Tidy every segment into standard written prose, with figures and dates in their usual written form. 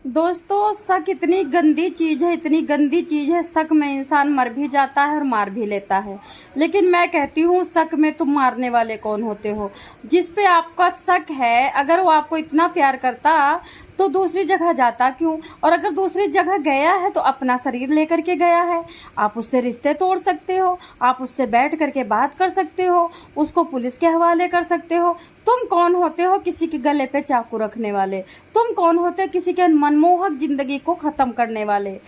दोस्तों, शक इतनी गंदी चीज है, इतनी गंदी चीज है। शक में इंसान मर भी जाता है और मार भी लेता है। लेकिन मैं कहती हूँ, शक में तुम मारने वाले कौन होते हो? जिस पे आपका शक है, अगर वो आपको इतना प्यार करता तो दूसरी जगह जाता क्यों? और अगर दूसरी जगह गया है तो अपना शरीर लेकर के गया है। आप उससे रिश्ते तोड़ सकते हो, आप उससे बैठ करके बात कर सकते हो, उसको पुलिस के हवाले कर सकते हो। तुम कौन होते हो किसी के गले पे चाकू रखने वाले? तुम कौन होते हो किसी के मनमोहक जिंदगी को खत्म करने वाले?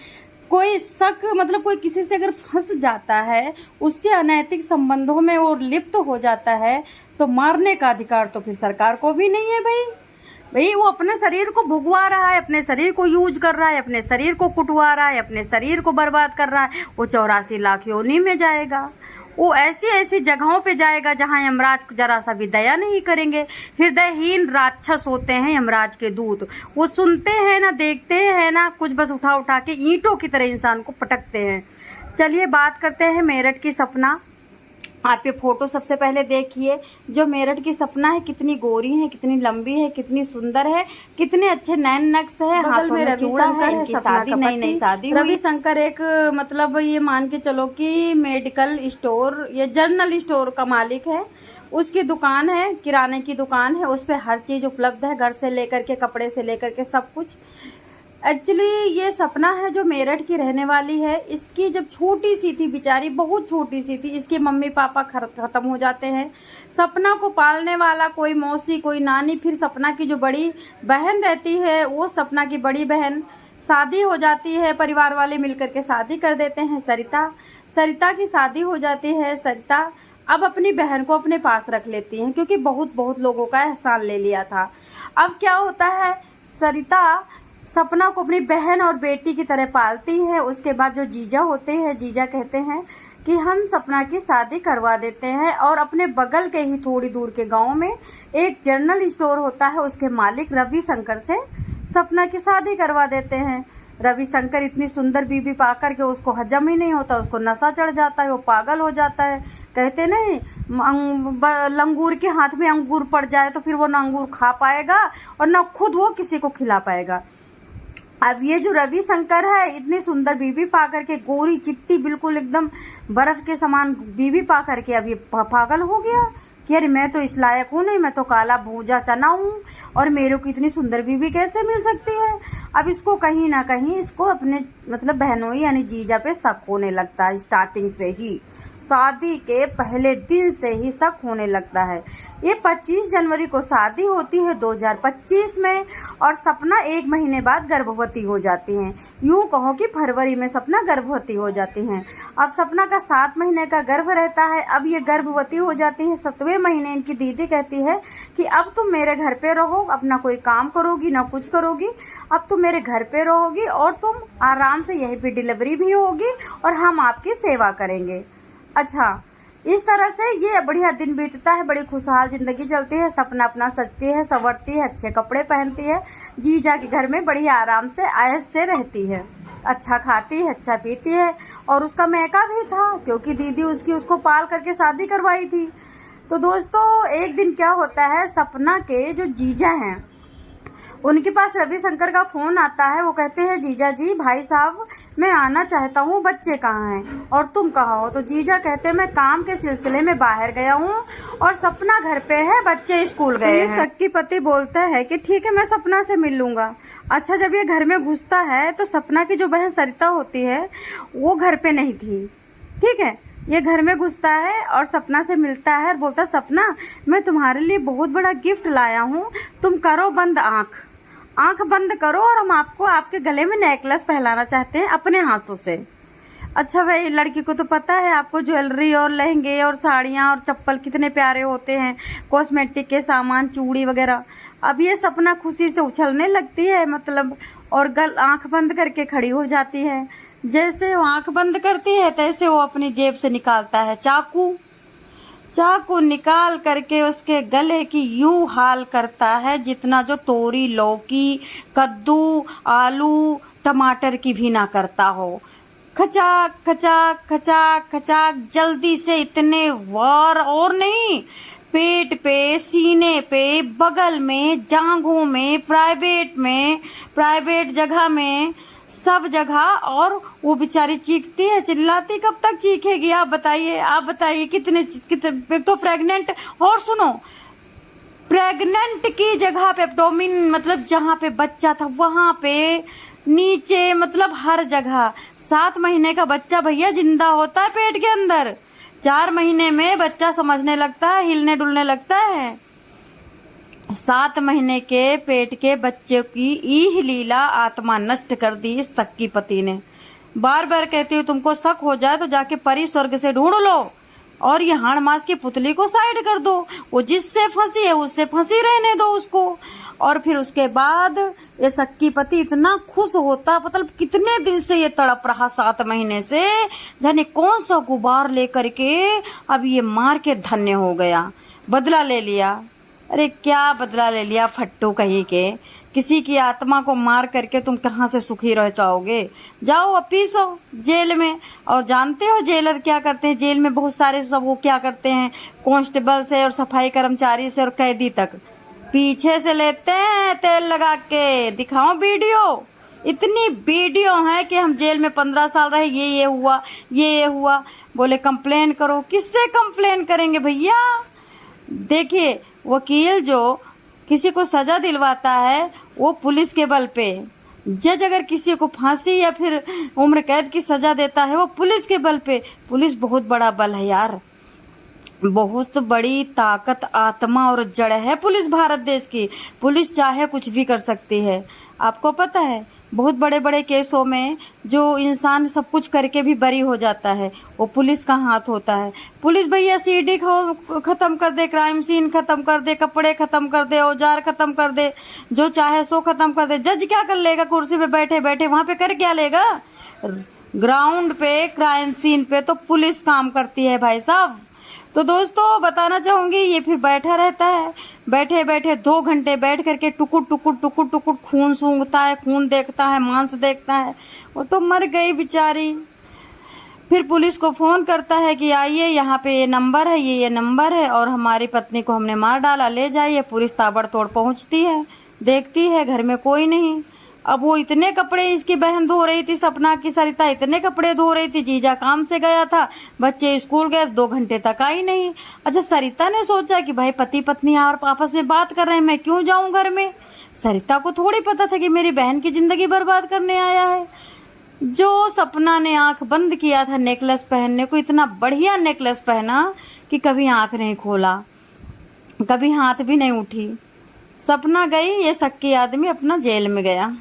कोई शक मतलब कोई किसी से अगर फंस जाता है, उससे अनैतिक संबंधों में और लिप्त हो जाता है, तो मारने का अधिकार तो फिर सरकार को भी नहीं है भाई। वो अपने शरीर को भुगवा रहा है, अपने शरीर को यूज कर रहा है, अपने शरीर को कुटवा रहा है, अपने शरीर को बर्बाद कर रहा है। वो 84 लाख योनि में जाएगा, वो ऐसी ऐसी जगहों पे जाएगा जहां यमराज जरा सा भी दया नहीं करेंगे। हृदयहीन राक्षस होते हैं यमराज के दूत। वो सुनते हैं ना, देखते हैं ना, कुछ बस उठा उठा के ईंटों की तरह इंसान को पटकते हैं। चलिए बात करते हैं मेरठ की सपना। आप ये फोटो सबसे पहले देखिए, जो मेरठ की सपना है, कितनी गोरी है, कितनी लंबी है, कितनी सुंदर है, कितने अच्छे नैन नक्श है, हाथों में चूड़ा है, इनकी शादी नई शादी हुई। रविशंकर एक मतलब ये मान के चलो कि मेडिकल स्टोर या जर्नल स्टोर का मालिक है। उसकी दुकान है, किराने की दुकान है, उस पे हर चीज उपलब्ध है, घर से लेकर के कपड़े से लेकर के सब कुछ। एक्चुअली ये सपना है जो मेरठ की रहने वाली है। इसकी जब छोटी सी थी बेचारी, बहुत छोटी सी थी, इसके मम्मी पापा खत्म हो जाते हैं। सपना को पालने वाला कोई मौसी, कोई नानी, फिर सपना की जो बड़ी बहन रहती है, वो सपना की बड़ी बहन, शादी हो जाती है, परिवार वाले मिलकर के शादी कर देते हैं। सरिता की शादी हो जाती है। सरिता अब अपनी बहन को अपने पास रख लेती हैं, क्योंकि बहुत लोगों का एहसान ले लिया था। अब क्या होता है, सरिता सपना को अपनी बहन और बेटी की तरह पालती है। उसके बाद जो जीजा होते हैं, जीजा कहते हैं कि हम सपना की शादी करवा देते हैं, और अपने बगल के ही थोड़ी दूर के गांव में एक जनरल स्टोर होता है, उसके मालिक रविशंकर से सपना की शादी करवा देते हैं। रविशंकर इतनी सुंदर बीबी पाकर के उसको हजम ही नहीं होता, उसको नशा चढ़ जाता है, वो पागल हो जाता है। कहते नहीं, लंगूर के हाथ में अंगूर पड़ जाए तो फिर वो न अंगूर खा पाएगा और न खुद वो किसी को खिला पाएगा। अब ये जो रविशंकर है, इतनी सुंदर बीबी पाकर के, गोरी चिट्टी बिल्कुल एकदम बर्फ के समान बीबी पाकर के, अब ये पागल हो गया कि अरे मैं तो इस लायक हूँ नहीं, मैं तो काला भूजा चना हूँ, और मेरे को इतनी सुंदर बीबी कैसे मिल सकती है। अब इसको कहीं ना कहीं इसको अपने मतलब बहनोई यानी जीजा पे शक होने लगता है। स्टार्टिंग से ही, शादी के पहले दिन से ही शक होने लगता है। ये 25 जनवरी को शादी होती है 2025 में, और सपना 1 महीने बाद गर्भवती हो जाती हैं। यूं कहो कि फरवरी में सपना गर्भवती हो जाती हैं। अब सपना का 7 महीने का गर्भ रहता है। अब ये गर्भवती हो जाती है 7वें महीने। इनकी दीदी कहती है कि अब तुम मेरे घर पे रहो, अपना कोई काम करोगी ना कुछ करोगी, अब तुम मेरे घर पे रहोगी और तुम आराम से यहीं पे डिलीवरी भी होगी और हम आपकी सेवा करेंगे। अच्छा, इस तरह से ये बढ़िया दिन बीतता है, बड़ी खुशहाल जिंदगी चलती है। सपना अपना सजती है, संवरती है, अच्छे कपड़े पहनती है, जीजा के घर में बढ़िया आराम से आयश से रहती है, अच्छा खाती है, अच्छा पीती है। और उसका मैका भी था, क्योंकि दीदी उसको पाल करके शादी करवाई थी। तो दोस्तों, एक दिन क्या होता है, सपना के जो जीजा हैं उनके पास रविशंकर का फोन आता है। वो कहते हैं, जीजा जी, भाई साहब, मैं आना चाहता हूँ, बच्चे कहाँ हैं और तुम कहाँ हो? तो जीजा कहते हैं, मैं काम के सिलसिले में बाहर गया हूँ और सपना घर पे है, बच्चे स्कूल गए हैं। सक्की पति बोलता है कि ठीक है, मैं सपना से मिल लूंगा। अच्छा, जब ये घर में घुसता है तो सपना की जो बहन सरिता होती है वो घर पे नहीं थी। ठीक है, ये घर में घुसता है और सपना से मिलता है और बोलता, सपना, मैं तुम्हारे लिए बहुत बड़ा गिफ्ट लाया हूँ, तुम करो बंद आंख बंद करो और हम आपको आपके गले में नेकलेस पहनाना चाहते हैं अपने हाथों से। अच्छा भाई, लड़की को तो पता है आपको ज्वेलरी और लहंगे और साड़ियाँ और चप्पल कितने प्यारे होते हैं, कॉस्मेटिक के सामान, चूड़ी वगैरह। अब ये सपना खुशी से उछलने लगती है मतलब, और आंख बंद करके खड़ी हो जाती है। जैसे वो आंख बंद करती है तैसे वो अपनी जेब से निकालता है चाकू निकाल करके उसके गले की यूं हाल करता है जितना जो तोरी, लौकी, कद्दू, आलू, टमाटर की भी ना करता हो। खचाक खचाक खचाक खचाक, जल्दी से इतने वार और नहीं, पेट पे, सीने पे, बगल में, जांघों में, प्राइवेट जगह में, सब जगह। और वो बेचारी चीखती है, चिल्लाती, कब तक चीखेगी? आप बताइए कितने तो प्रेग्नेंट। और सुनो, प्रेग्नेंट की जगह पे, एब्डोमिन मतलब जहाँ पे बच्चा था वहां पे, नीचे, मतलब हर जगह। 7 महीने का बच्चा भैया जिंदा होता है पेट के अंदर। 4 महीने में बच्चा समझने लगता है, हिलने डुलने लगता है। 7 महीने के पेट के बच्चे की ईह लीला आत्मा नष्ट कर दी इस सक्की पति ने। बार बार कहती हूँ, तुमको शक हो जाए तो जाके परी स्वर्ग से ढूंढ लो और ये हाड़ मास की पुतली को साइड कर दो। वो जिससे फंसी है उससे फंसी रहने दो उसको। और फिर उसके बाद ये सक्की पति इतना खुश होता, मतलब कितने दिन से ये तड़प रहा, 7 महीने से, जाने कौन सा गुबार लेकर के अब ये मार के धन्य हो गया, बदला ले लिया। अरे क्या बदला ले लिया फट्टू कहीं के। किसी की आत्मा को मार करके तुम कहाँ से सुखी रह जाओगे? जाओ अब पीसो जेल में। और जानते हो जेलर क्या करते हैं? जेल में बहुत सारे सब वो क्या करते हैं, कांस्टेबल से और सफाई कर्मचारी से और कैदी तक पीछे से लेते हैं तेल लगा के। दिखाओ वीडियो, इतनी वीडियो है कि हम जेल में 15 साल रहे, ये हुआ। बोले कंप्लेन करो, किससे कंप्लेन करेंगे भैया? देखिए, वकील जो किसी को सजा दिलवाता है वो पुलिस के बल पे, जज अगर किसी को फांसी या फिर उम्र कैद की सजा देता है वो पुलिस के बल पे। पुलिस बहुत बड़ा बल है यार, बहुत बड़ी ताकत, आत्मा और जड़ है पुलिस भारत देश की। पुलिस चाहे कुछ भी कर सकती है। आपको पता है, बहुत बड़े बड़े केसों में जो इंसान सब कुछ करके भी बरी हो जाता है वो पुलिस का हाथ होता है। पुलिस भैया सीडी खत्म कर दे, क्राइम सीन खत्म कर दे, कपड़े खत्म कर दे, औजार खत्म कर दे, जो चाहे सो खत्म कर दे। जज क्या कर लेगा? कुर्सी पे बैठे बैठे वहां पे कर क्या लेगा? ग्राउंड पे, क्राइम सीन पे तो पुलिस काम करती है भाई साहब। तो दोस्तों बताना चाहूंगी, ये फिर बैठा रहता है, बैठे बैठे 2 घंटे बैठ करके टुकुर खून सूंघता है, खून देखता है, मांस देखता है। वो तो मर गई बेचारी। फिर पुलिस को फोन करता है कि आइए, यहाँ पे ये नंबर है, ये नंबर है और हमारी पत्नी को हमने मार डाला, ले जाइए। पुलिस ताबड़तोड़ पहुंचती है, देखती है घर में कोई नहीं। अब वो इतने कपड़े इसकी बहन धो रही थी, सपना की सरिता इतने कपड़े धो रही थी, जीजा काम से गया था, बच्चे स्कूल गए, 2 घंटे तक आई नहीं। अच्छा, सरिता ने सोचा कि भाई पति पत्नी और आपस में बात कर रहे हैं, मैं क्यों जाऊं घर में? सरिता को थोड़ी पता था कि मेरी बहन की जिंदगी बर्बाद करने आया है। जो सपना ने आंख बंद किया था नेकलेस पहनने को, इतना बढ़िया नेकलेस पहना कि कभी आंख नहीं खोला, कभी हाथ भी नहीं उठी। सपना गई, ये सक्की आदमी अपना जेल में गया।